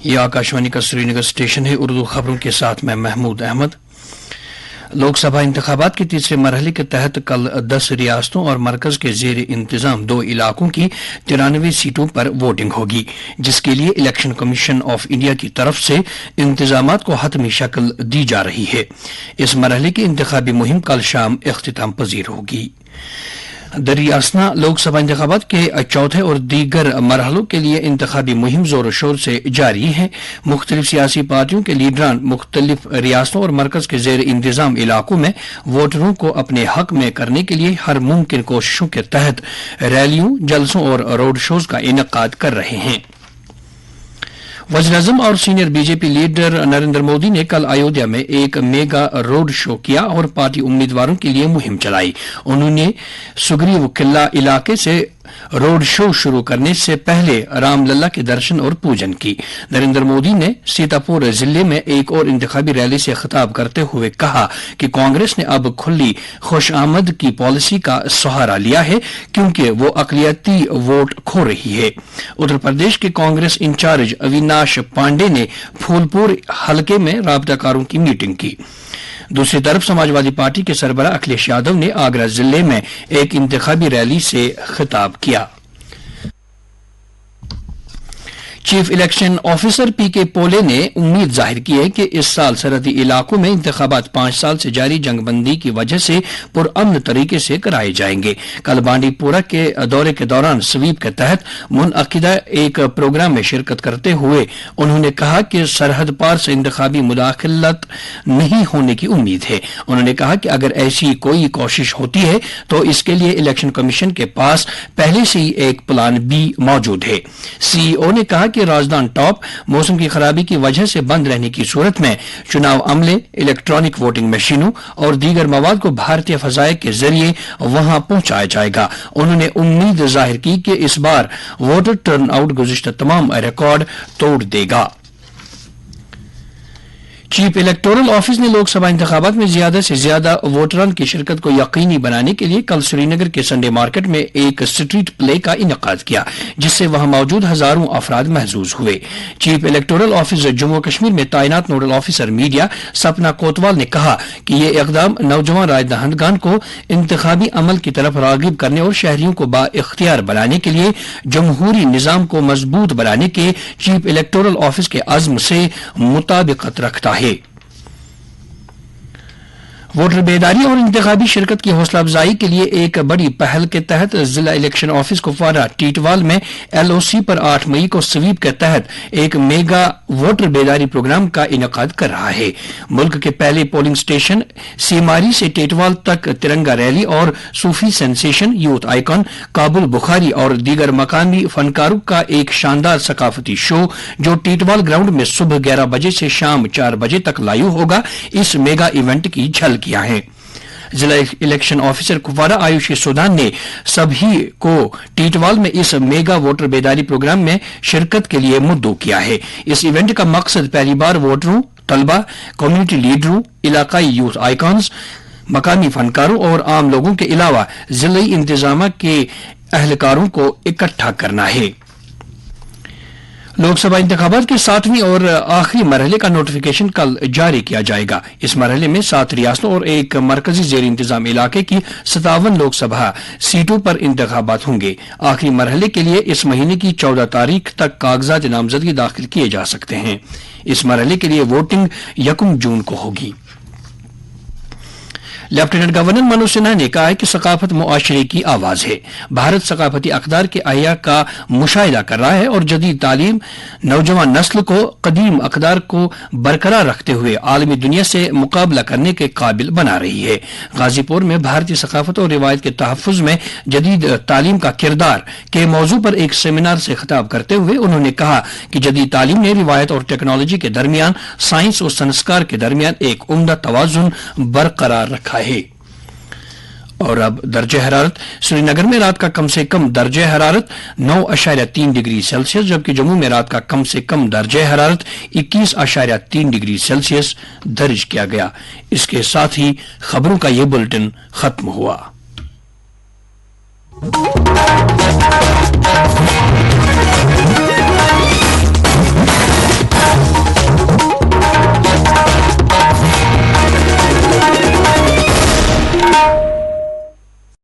یہ آکاشوانی کا سری نگر اسٹیشن ہے۔ اردو خبروں کے ساتھ میں محمود احمد۔ لوک سبھا انتخابات کے تیسرے مرحلے کے تحت کل 10 ریاستوں اور مرکز کے زیر انتظام 2 علاقوں کی 93 سیٹوں پر ووٹنگ ہوگی، جس کے لیے الیکشن کمیشن آف انڈیا کی طرف سے انتظامات کو حتمی شکل دی جا رہی ہے۔ اس مرحلے کی انتخابی مہم کل شام اختتام پذیر ہوگی۔ دریاسنا لوک سبھا انتخابات کے چوتھے اور دیگر مرحلوں کے لیے انتخابی مہم زور و شور سے جاری ہے۔ مختلف سیاسی پارٹیوں کے لیڈران مختلف ریاستوں اور مرکز کے زیر انتظام علاقوں میں ووٹروں کو اپنے حق میں کرنے کے لیے ہر ممکن کوششوں کے تحت ریلیوں، جلسوں اور روڈ شوز کا انعقاد کر رہے ہیں۔ وزیر اعظم اور senior B J P leader Narendra Modi نے کل ایودھیا میں ایک میگا روڈ شو کیا اور پارٹی امیدواروں کے لیے مہم چلائی۔ انہوں نے سگریو قلعہ علاقے سے روڈ شو شروع کرنے سے پہلے رام للا کے درشن اور پوجن کی۔ نریندر مودی نے سیتاپور ضلع میں ایک اور انتخابی ریلی سے خطاب کرتے ہوئے کہا کہ کانگریس نے اب کھلی خوش آمد کی پالیسی کا سہارا لیا ہے کیونکہ وہ اقلیتی ووٹ کھو رہی ہے۔ اتر پردیش کے کانگریس انچارج اویناش پانڈے نے پھول پور حلقے میں رابطہ کاروں کی میٹنگ کی۔ دوسری طرف سماجوادی پارٹی کے سربراہ اکھلیش یادو نے آگرہ ضلع میں ایک انتخابی ریلی سے خطاب کیا۔ چیف الیکشن آفیسر پی کے پولے نے امید ظاہر کی ہے کہ اس سال سرحدی علاقوں میں انتخابات 5 سال سے جاری جنگ بندی کی وجہ سے پرامن طریقے سے کرائے جائیں گے۔ کل بانڈی پورہ کے دورے کے دوران سویپ کے تحت منعقدہ ایک پروگرام میں شرکت کرتے ہوئے انہوں نے کہا کہ سرحد پار سے انتخابی مداخلت نہیں ہونے کی امید ہے۔ انہوں نے کہا کہ اگر ایسی کوئی کوشش ہوتی ہے تو اس کے لیے الیکشن کمیشن کے پاس پہلے سے ہی ایک پلان بی موجود ہے۔ سی ای او نے کہا کہ راجدھان ٹاپ موسم کی خرابی کی وجہ سے بند رہنے کی صورت میں چناو عملے، الیکٹرانک ووٹنگ مشینوں اور دیگر مواد کو بھارتیہ فضائیہ کے ذریعے وہاں پہنچایا جائے گا۔ انہوں نے امید ظاہر کی کہ اس بار ووٹر ٹرن آؤٹ گزشتہ تمام ریکارڈ توڑ دے گا۔ چیف الیکٹورل آفس نے لوک سبھا انتخابات میں زیادہ سے زیادہ ووٹران کی شرکت کو یقینی بنانے کے لیے کل سری نگر کے سنڈے مارکیٹ میں ایک اسٹریٹ پلے کا انعقاد کیا، جس سے وہاں موجود ہزاروں افراد محظوظ ہوئے۔ Chief electoral office Jammu Kashmir میں تعینات نوڈل آفیسر میڈیا سپنا کوتوال نے کہا کہ یہ اقدام نوجوان رائے دہندگان کو انتخابی عمل کی طرف راغب کرنے اور شہریوں کو با اختیار بنانے کے لیے جمہوری نظام کو مضبوط بنانے کے چیف الیکٹورل آفس کے عزم سے مطابقت رکھتا ہے۔ ووٹر بیداری اور انتخابی شرکت کی حوصلہ افزائی کے لیے ایک بڑی پہل کے تحت ضلع الیکشن آفس کپوارہ ٹیٹوال میں ایل او سی پر 8 مئی کو سویپ کے تحت ایک میگا ووٹر بیداری پروگرام کا انعقاد کر رہا ہے۔ ملک کے پہلے پولنگ سٹیشن سیماری سے ٹیٹوال تک ترنگا ریلی اور صوفی سینسیشن، یوتھ آئیکن کابل بخاری اور دیگر مقامی فنکاروں کا ایک شاندار ثقافتی شو جو ٹیٹوال گراؤنڈ میں صبح 11 بجے سے شام 4 بجے تک لائیو ہوگا، اس میگا ایونٹ کی جھلک کیا ہے۔ ضلع election officer Kupwara Ayushi Sudan نے سبھی کو ٹیٹوال میں اس میگا ووٹر بیداری پروگرام میں شرکت کے لیے مدعو کیا ہے۔ اس ایونٹ کا مقصد پہلی بار ووٹروں، طلبہ، کمیونٹی لیڈروں، علاقائی یوتھ آئیکانز، مقامی فنکاروں اور عام لوگوں کے علاوہ ضلعی انتظامیہ کے اہلکاروں کو اکٹھا کرنا ہے۔ لوک سبھا انتخابات کے 7ویں اور آخری مرحلے کا نوٹیفیکیشن کل جاری کیا جائے گا۔ اس مرحلے میں 7 ریاستوں اور ایک مرکزی زیر انتظام علاقے کی 57 لوک سبھا سیٹوں پر انتخابات ہوں گے۔ آخری مرحلے کے لیے اس مہینے کی 14 تاریخ تک کاغذات نامزدگی داخل کیے جا سکتے ہیں۔ اس مرحلے کے لیے ووٹنگ 1 جون کو ہوگی۔ لیفٹیننٹ گورنر منوج سنہا نے کہا ہے کہ ثقافت معاشرے کی آواز ہے۔ بھارت ثقافتی اقدار کے احیاء کا مشاہدہ کر رہا ہے اور جدید تعلیم نوجوان نسل کو قدیم اقدار کو برقرار رکھتے ہوئے عالمی دنیا سے مقابلہ کرنے کے قابل بنا رہی ہے۔ غازی پور میں بھارتی ثقافت اور روایت کے تحفظ میں جدید تعلیم کا کردار کے موضوع پر ایک سیمینار سے خطاب کرتے ہوئے انہوں نے کہا کہ جدید تعلیم نے روایت اور ٹیکنالوجی کے درمیان، سائنس اور سنسکار کے درمیان ایک عمدہ توازن برقرار رکھا ہے۔ اور اب درجہ حرارت۔ سری نگر میں رات کا کم سے کم درجہ حرارت 9.3 ڈگری سیلسیس، جبکہ جموں میں رات کا کم سے کم درجہ حرارت 21.3 ڈگری سیلسیس درج کیا گیا۔ اس کے ساتھ ہی خبروں کا یہ بلٹن ختم ہوا۔